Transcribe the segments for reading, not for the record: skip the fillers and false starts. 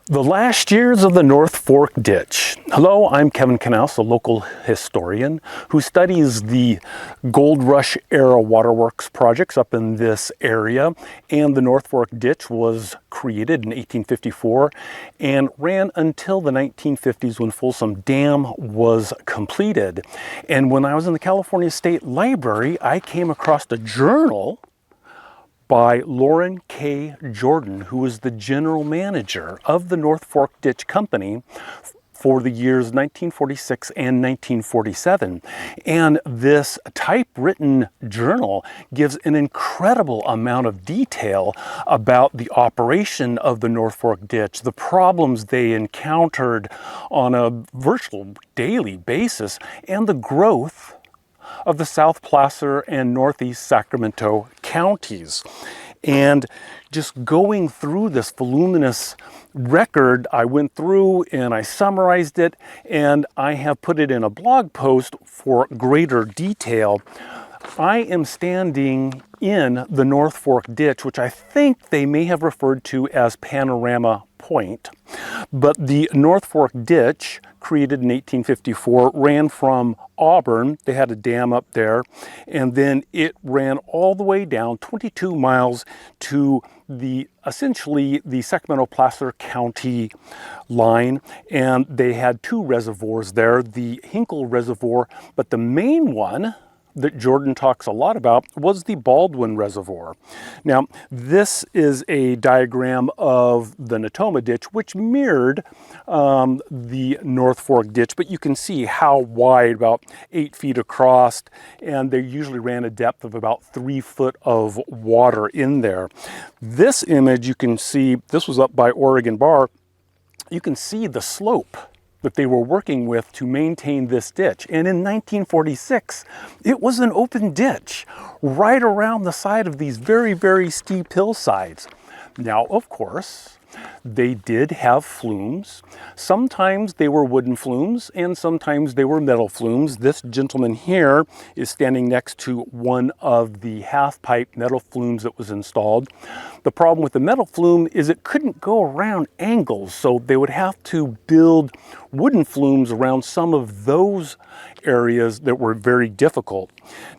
The last years of the North Fork Ditch. Hello, I'm Kevin Knaus, a local historian who studies the Gold Rush era waterworks projects up in this area. And the North Fork Ditch was created in 1854 and ran until the 1950s when Folsom Dam was completed. And when I was in the California State Library, I came across a journal by Lauren K. Jordan, who was the general manager of the North Fork Ditch Company for the years 1946 and 1947. And this typewritten journal gives an incredible amount of detail about the operation of the North Fork Ditch, the problems they encountered on a virtual daily basis, and the growth of the South Placer and Northeast Sacramento counties. And just going through this voluminous record, I went through and I summarized it, and I have put it in a blog post for greater detail. I am standing in the North Fork Ditch, which I think they may have referred to as Panorama Point. But the North Fork Ditch, created in 1854, ran from Auburn. They had a dam up there, and then it ran all the way down 22 miles to essentially the Sacramento-Placer County line, and they had two reservoirs there, the Hinkle Reservoir, but the main one that Jordan talks a lot about was the Baldwin Reservoir. Now, this is a diagram of the Natoma Ditch, which mirrored the North Fork Ditch, but you can see how wide, about 8 feet across, and they usually ran a depth of about 3 foot of water in there. This image, you can see, this was up by Oregon Bar, you can see the slope that they were working with to maintain this ditch. And in 1946, it was an open ditch right around the side of these very, very steep hillsides. Now, of course, they did have flumes. Sometimes they were wooden flumes and sometimes they were metal flumes. This gentleman here is standing next to one of the half-pipe metal flumes that was installed. The problem with the metal flume is it couldn't go around angles, so they would have to build wooden flumes around some of those areas that were very difficult.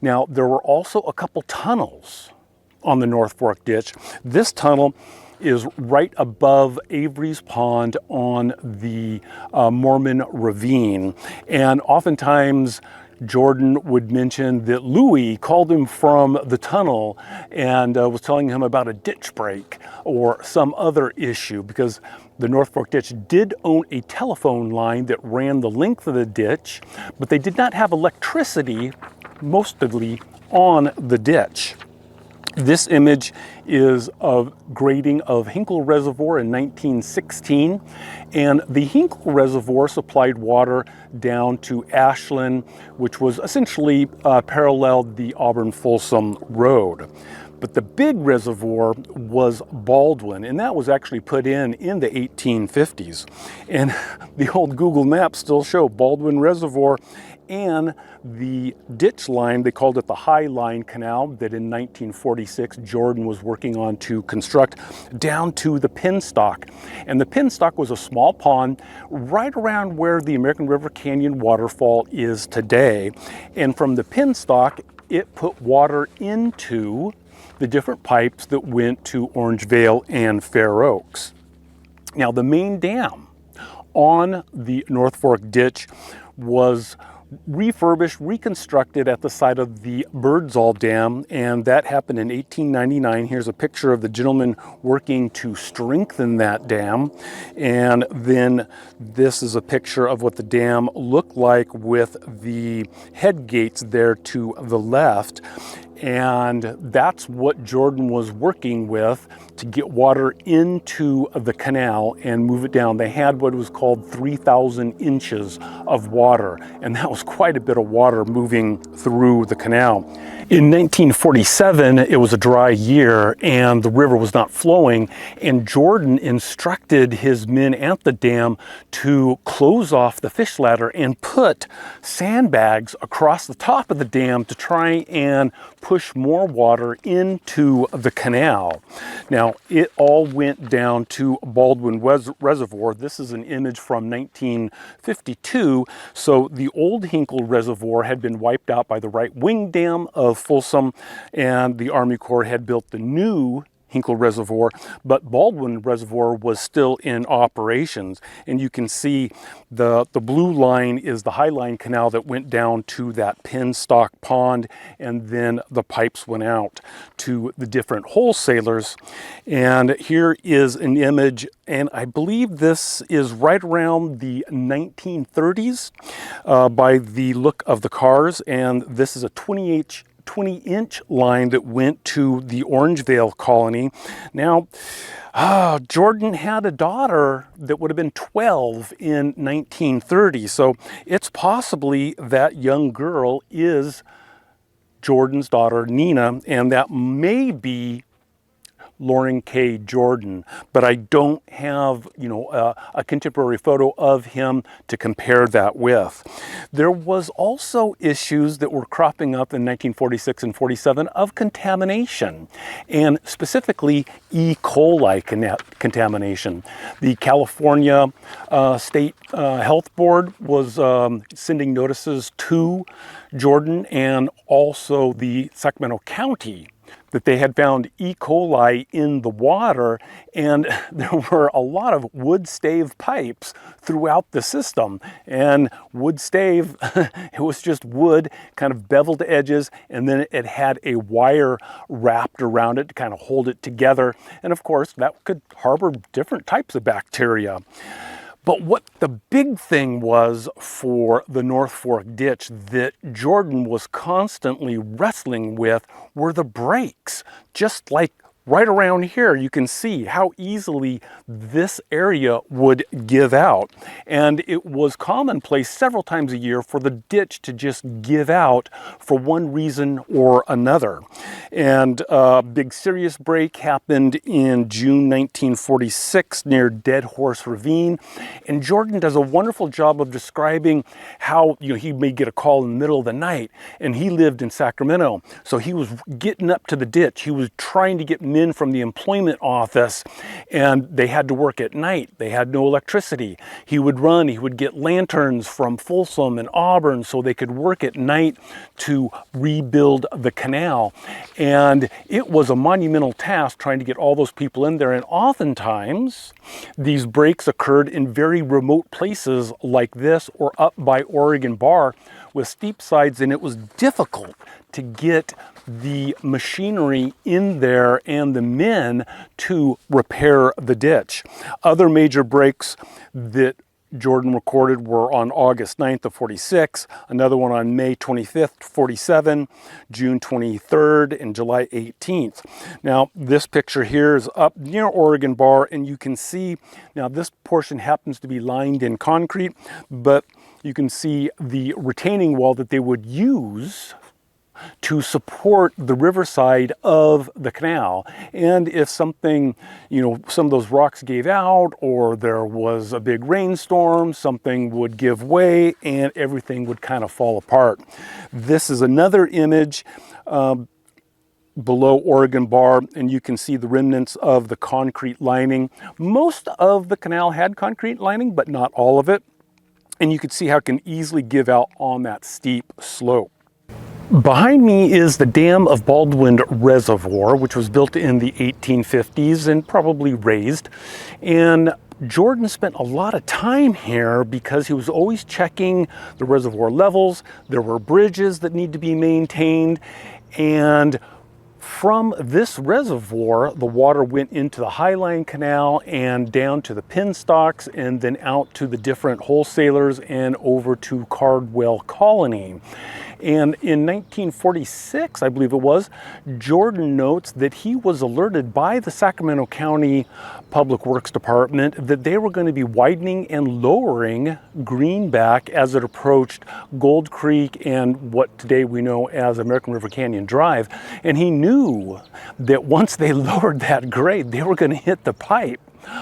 Now, there were also a couple tunnels on the North Fork Ditch. This tunnel is right above Avery's Pond on the Mormon Ravine. And oftentimes Jordan would mention that Louis called him from the tunnel and was telling him about a ditch break or some other issue, because the North Fork Ditch did own a telephone line that ran the length of the ditch, but they did not have electricity mostly on the ditch. This image is of grading of Hinkle Reservoir in 1916, and the Hinkle Reservoir supplied water down to Ashland, which was essentially paralleled the Auburn-Folsom Road. But the big reservoir was Baldwin, and that was actually put in the 1850s. And the old Google Maps still show Baldwin Reservoir and the ditch line. They called it the High Line Canal, that in 1946 Jordan was working on to construct down to the Penstock. And the Penstock was a small pond right around where the American River Canyon waterfall is today. And from the Penstock, it put water into the different pipes that went to Orangevale and Fair Oaks. Now, the main dam on the North Fork Ditch was refurbished, reconstructed at the site of the Birdsall Dam, and that happened in 1899. Here's a picture of the gentleman working to strengthen that dam, and then this is a picture of what the dam looked like with the head gates there to the left. And that's what Jordan was working with to get water into the canal and move it down. They had what was called 3,000 inches of water, and that was quite a bit of water moving through the canal. In 1947, it was a dry year and the river was not flowing, and Jordan instructed his men at the dam to close off the fish ladder and put sandbags across the top of the dam to try and push push more water into the canal. Now, it all went down to Baldwin Reservoir. This is an image from 1952. So the old Hinkle Reservoir had been wiped out by the right wing dam of Folsom, and the Army Corps had built the new Hinkle Reservoir, but Baldwin Reservoir was still in operations. And you can see the blue line is the Highline Canal that went down to that penstock pond, and then the pipes went out to the different wholesalers. And here is an image, and I believe this is right around the 1930s by the look of the cars, and this is a 20-inch line that went to the Orangevale colony. Now, Jordan had a daughter that would have been 12 in 1930, so it's possibly that young girl is Jordan's daughter, Nina, and that may be Loring K. Jordan, but I don't have, a contemporary photo of him to compare that with. There was also issues that were cropping up in 1946 and 47 of contamination, and specifically E. coli contamination. The California State Health Board was sending notices to Jordan and also the Sacramento County that they had found E. coli in the water, and there were a lot of wood stave pipes throughout the system. And wood stave, it was just wood, kind of beveled edges, and then it had a wire wrapped around it to kind of hold it together. And of course, that could harbor different types of bacteria. But what the big thing was for the North Fork ditch that Jordan was constantly wrestling with were the breaks. Just like right around here, you can see how easily this area would give out. And it was commonplace several times a year for the ditch to just give out for one reason or another. And a big serious break happened in June 1946 near Dead Horse Ravine. And Jordan does a wonderful job of describing how he may get a call in the middle of the night, and he lived in Sacramento. So he was getting up to the ditch. He was trying to get men from the employment office, and they had to work at night. They had no electricity. He would get lanterns from Folsom and Auburn so they could work at night to rebuild the canal. And it was a monumental task trying to get all those people in there. And oftentimes these breaks occurred in very remote places like this or up by Oregon Bar with steep sides, and it was difficult to get the machinery in there and the men to repair the ditch. Other major breaks that Jordan recorded were on August 9th of 46, another one on May 25th, 47, June 23rd, and July 18th. Now, this picture here is up near Oregon Bar, and you can see, now this portion happens to be lined in concrete, but you can see the retaining wall that they would use to support the riverside of the canal. And if something, some of those rocks gave out, or there was a big rainstorm, something would give way and everything would kind of fall apart. This is another image below Oregon Bar, and you can see the remnants of the concrete lining. Most of the canal had concrete lining, but not all of it. And you can see how it can easily give out on that steep slope. Behind me is the dam of Baldwin Reservoir, which was built in the 1850s and probably raised. And Jordan spent a lot of time here because he was always checking the reservoir levels. There were bridges that need to be maintained. And from this reservoir, the water went into the Highline Canal and down to the penstocks and then out to the different wholesalers and over to Cardwell Colony. And in 1946, I believe it was, Jordan notes that he was alerted by the Sacramento County Public Works Department that they were going to be widening and lowering Greenback as it approached Gold Creek and what today we know as American River Canyon Drive. And he knew that once they lowered that grade, they were going to hit the pipe.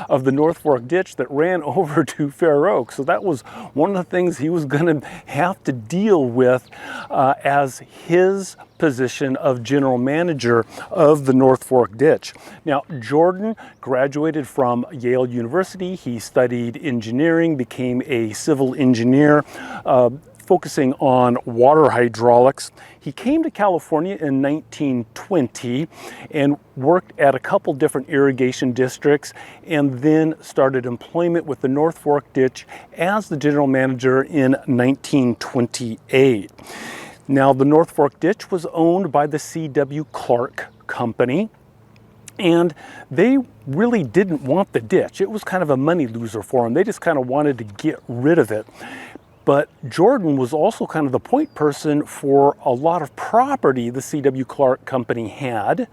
of the North Fork ditch that ran over to Fair Oaks. So that was one of the things he was going to have to deal with as his position of general manager of the North Fork ditch. Now, Jordan graduated from Yale University. He studied engineering, became a civil engineer, focusing on water hydraulics. He came to California in 1920 and worked at a couple different irrigation districts, and then started employment with the North Fork ditch as the general manager in 1928. Now, the North Fork ditch was owned by the C.W. Clark Company, and they really didn't want the ditch. It was kind of a money loser for them. They just kind of wanted to get rid of it. But Jordan was also kind of the point person for a lot of property the C.W. Clark Company had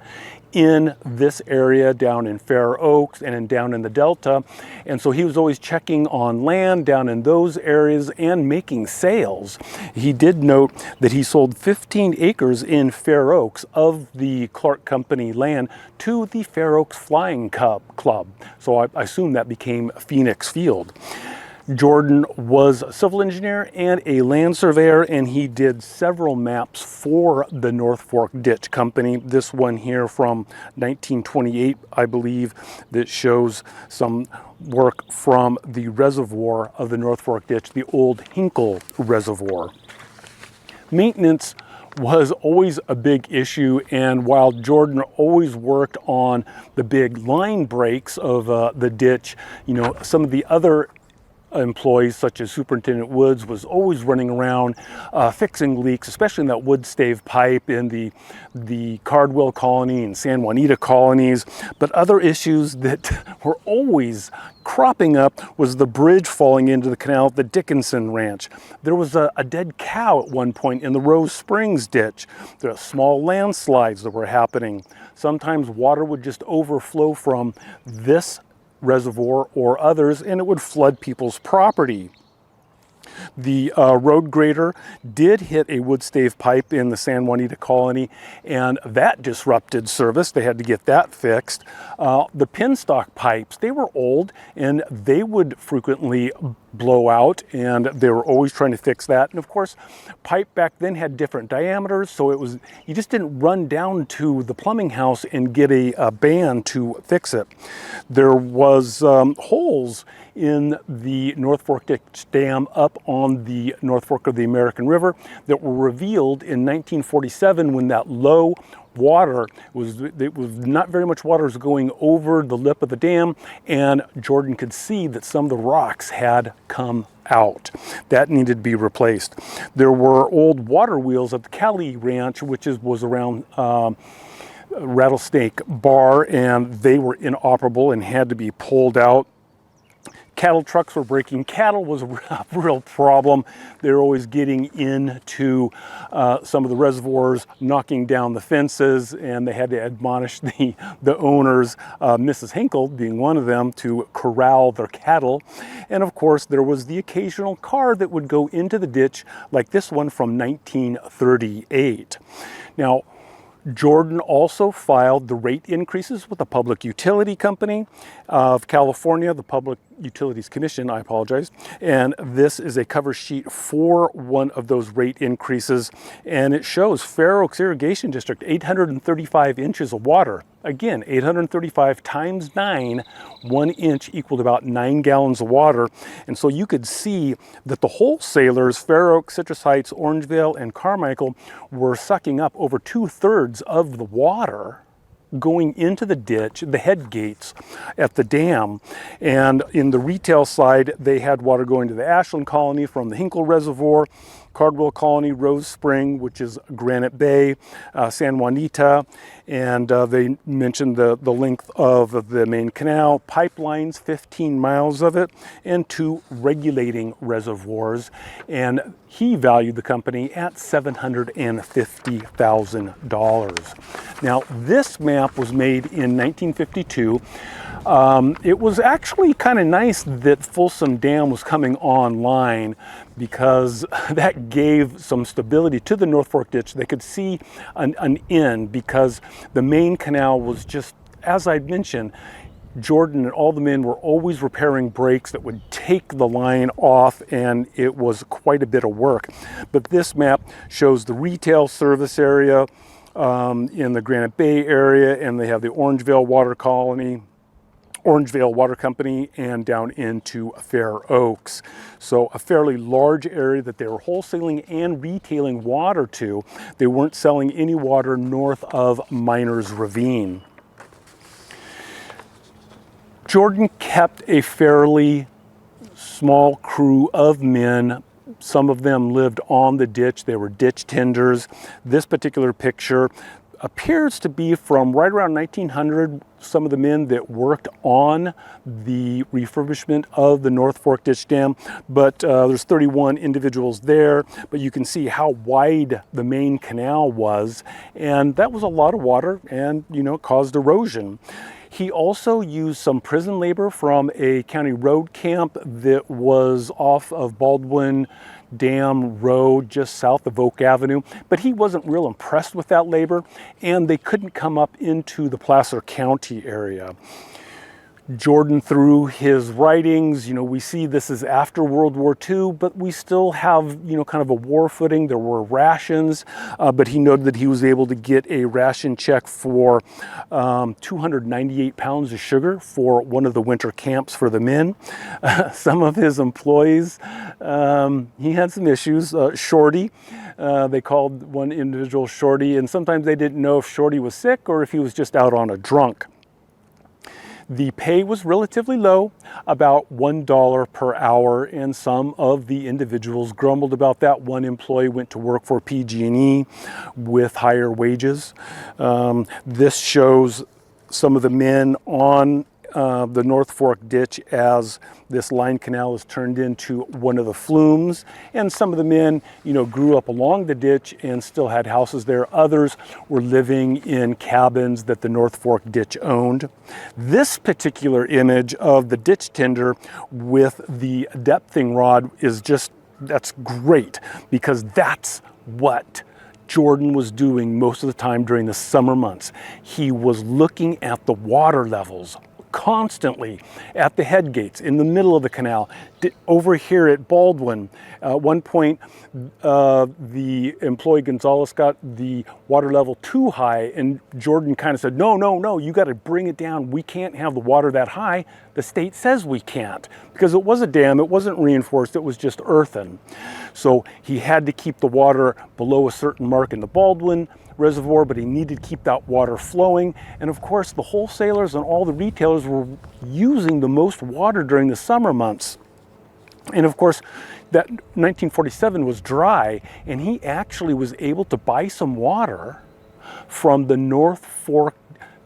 in this area down in Fair Oaks and down in the Delta. And so he was always checking on land down in those areas and making sales. He did note that he sold 15 acres in Fair Oaks of the Clark Company land to the Fair Oaks Flying Club. So I assume that became Phoenix Field. Jordan was a civil engineer and a land surveyor, and he did several maps for the North Fork Ditch Company. This one here from 1928, I believe, that shows some work from the reservoir of the North Fork Ditch, the old Hinkle Reservoir. Maintenance was always a big issue, and while Jordan always worked on the big line breaks of the ditch, you know, some of the other employees, such as Superintendent Woods, was always running around fixing leaks, especially in that wood stave pipe in the Cardwell colony and San Juanita colonies. But other issues that were always cropping up was the bridge falling into the canal at the Dickinson Ranch. There was a dead cow at one point in the Rose Springs ditch. There were small landslides that were happening. Sometimes water would just overflow from this reservoir or others, and it would flood people's property. The road grader did hit a wood stave pipe in the San Juanita colony, and that disrupted service. They had to get that fixed. The penstock pipes, they were old, and they would frequently blow out, and they were always trying to fix that. And of course, pipe back then had different diameters, so you just didn't run down to the plumbing house and get a band to fix it. There was holes in the North Fork Ditch Dam up on the North Fork of the American River that were revealed in 1947 when that low water it was not very much water was going over the lip of the dam, and Jordan could see that some of the rocks had come out. That needed to be replaced. There were old water wheels at the Cali Ranch, which was around Rattlesnake Bar, and they were inoperable and had to be pulled out. Cattle trucks were breaking cattle was a real problem. They were always getting into some of the reservoirs, knocking down the fences, and they had to admonish the owners, Mrs. Hinkle being one of them, to corral their cattle. And of course, there was the occasional car that would go into the ditch, like this one from 1938. Now, Jordan also filed the rate increases with the Public Utility Company of California, the Public Utilities Commission, I apologize. And this is a cover sheet for one of those rate increases. And it shows Fair Oaks Irrigation District, 835 inches of water. Again, 835 times 9, 1 inch equaled about 9 gallons of water. And so you could see that the wholesalers, Fair Oaks, Citrus Heights, Orangevale, and Carmichael, were sucking up over 2/3 of the water going into the ditch, the head gates at the dam. And in the retail side, they had water going to the Ashland colony from the Hinkle Reservoir, Cardwell Colony, Rose Spring, which is Granite Bay, San Juanita, and they mentioned the length of the main canal, pipelines, 15 miles of it, and 2 regulating reservoirs. And he valued the company at $750,000. Now, this map was made in 1952. It was actually kind of nice that Folsom Dam was coming online, because that gave some stability to the North Fork Ditch. They could see an end, because the main canal was just, as I'd mentioned, Jordan and all the men were always repairing breaks that would take the line off, and it was quite a bit of work. But this map shows the retail service area in the Granite Bay area, and they have the Orangevale Water Company, and down into Fair Oaks. So a fairly large area that they were wholesaling and retailing water to. They weren't selling any water north of Miners Ravine. Jordan kept a fairly small crew of men. Some of them lived on the ditch. They were ditch tenders. This particular picture appears to be from right around 1900. Some of the men that worked on the refurbishment of the North Fork Ditch Dam, but there's 31 individuals there, but you can see how wide the main canal was, and that was a lot of water, and it caused erosion. He also used some prison labor from a county road camp that was off of Baldwin Dam Road, just south of Oak Avenue, but he wasn't real impressed with that labor, and they couldn't come up into the Placer County area. Jordan, through his writings, we see this is after World War II, but we still have, kind of a war footing. There were rations, but he noted that he was able to get a ration check for 298 pounds of sugar for one of the winter camps for the men. Some of his employees, he had some issues. Shorty, they called one individual Shorty, and sometimes they didn't know if Shorty was sick or if he was just out on a drunk. The pay was relatively low, about $1 per hour, and some of the individuals grumbled about that. One employee went to work for PG&E with higher wages. This shows some of the men on the North Fork ditch as this line canal is turned into one of the flumes, and some of the men grew up along the ditch and still had houses there. Others were living in cabins that the North Fork ditch owned. This particular image of the ditch tender with the depthing rod is that's great, because that's what Jordan was doing most of the time during the summer months. He was looking at the water levels constantly at the head gates, in the middle of the canal, over here at Baldwin. At one point, the employee Gonzalez got the water level too high, and Jordan kind of said, no, you got to bring it down. We can't have the water that high. The state says we can't, because it was a dam. It wasn't reinforced. It was just earthen. So he had to keep the water below a certain mark in the Baldwin reservoir, but he needed to keep that water flowing. And of course, the wholesalers and all the retailers were using the most water during the summer months. And of course, that 1947 was dry, and he actually was able to buy some water from the North Fork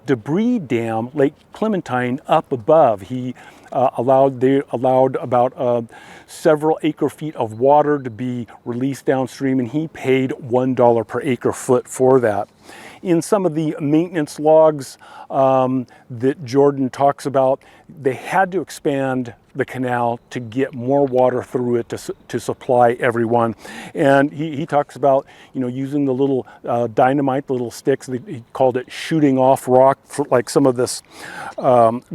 debris dam, Lake Clementine, up above. They allowed about several acre feet of water to be released downstream, and he paid $1 per acre foot for that. In some of the maintenance logs that Jordan talks about, they had to expand the canal to get more water through it to supply everyone. And he talks about, using the little dynamite, the little sticks. He called it shooting off rock, for like some of this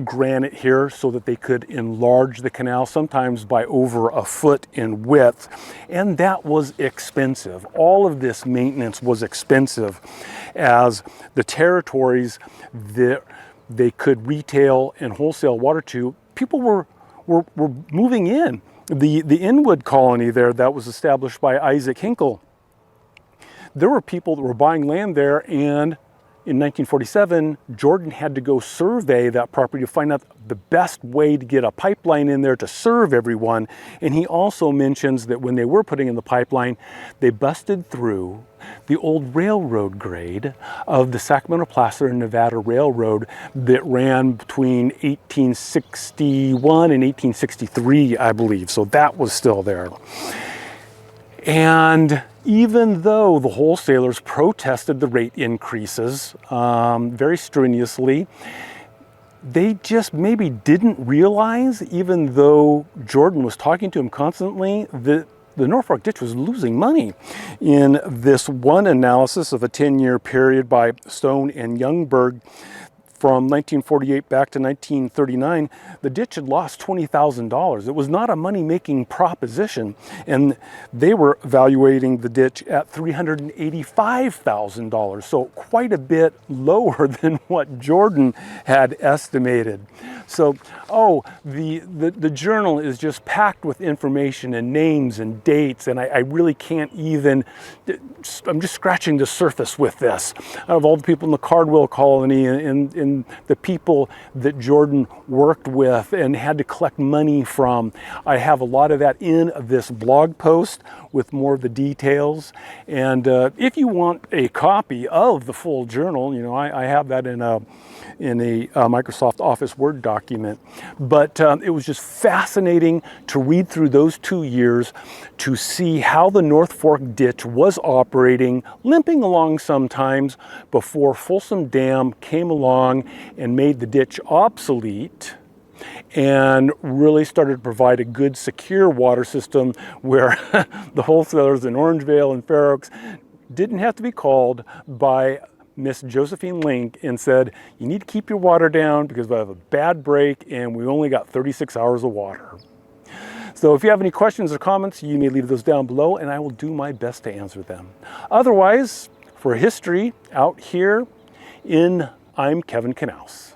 granite here, so that they could enlarge the canal, sometimes by over a foot in width. And that was expensive. All of this maintenance was expensive, as the territories that they could retail and wholesale water to, people were moving in. The Inwood colony there that was established by Isaac Hinkle, there were people that were buying land there, and in 1947, Jordan had to go survey that property to find out the best way to get a pipeline in there to serve everyone. And he also mentions that when they were putting in the pipeline, they busted through the old railroad grade of the Sacramento, Placer, and Nevada Railroad that ran between 1861 and 1863, I believe. So that was still there. And even though the wholesalers protested the rate increases very strenuously, they just maybe didn't realize, even though Jordan was talking to him constantly, that the North Fork Ditch was losing money. In this one analysis of a 10-year period by Stone and Youngberg, from 1948 back to 1939, the ditch had lost $20,000. It was not a money-making proposition, and they were evaluating the ditch at $385,000, so quite a bit lower than what Jordan had estimated. So, the journal is just packed with information and names and dates, and I really can't even, I'm just scratching the surface with this. Out of all the people in the Cardwell colony and the people that Jordan worked with and had to collect money from, I have a lot of that in this blog post with more of the details. And if you want a copy of the full journal, you know, I have that in a Microsoft Office Word document. But it was just fascinating to read through those 2 years to see how the North Fork ditch was operating, limping along sometimes, before Folsom Dam came along and made the ditch obsolete and really started to provide a good, secure water system where the wholesalers in Orangevale and Fair Oaks didn't have to be called by Miss Josephine Link and said, you need to keep your water down because we have a bad break and we only got 36 hours of water. So if you have any questions or comments, you may leave those down below and I will do my best to answer them. Otherwise, for history out here I'm Kevin Knaus.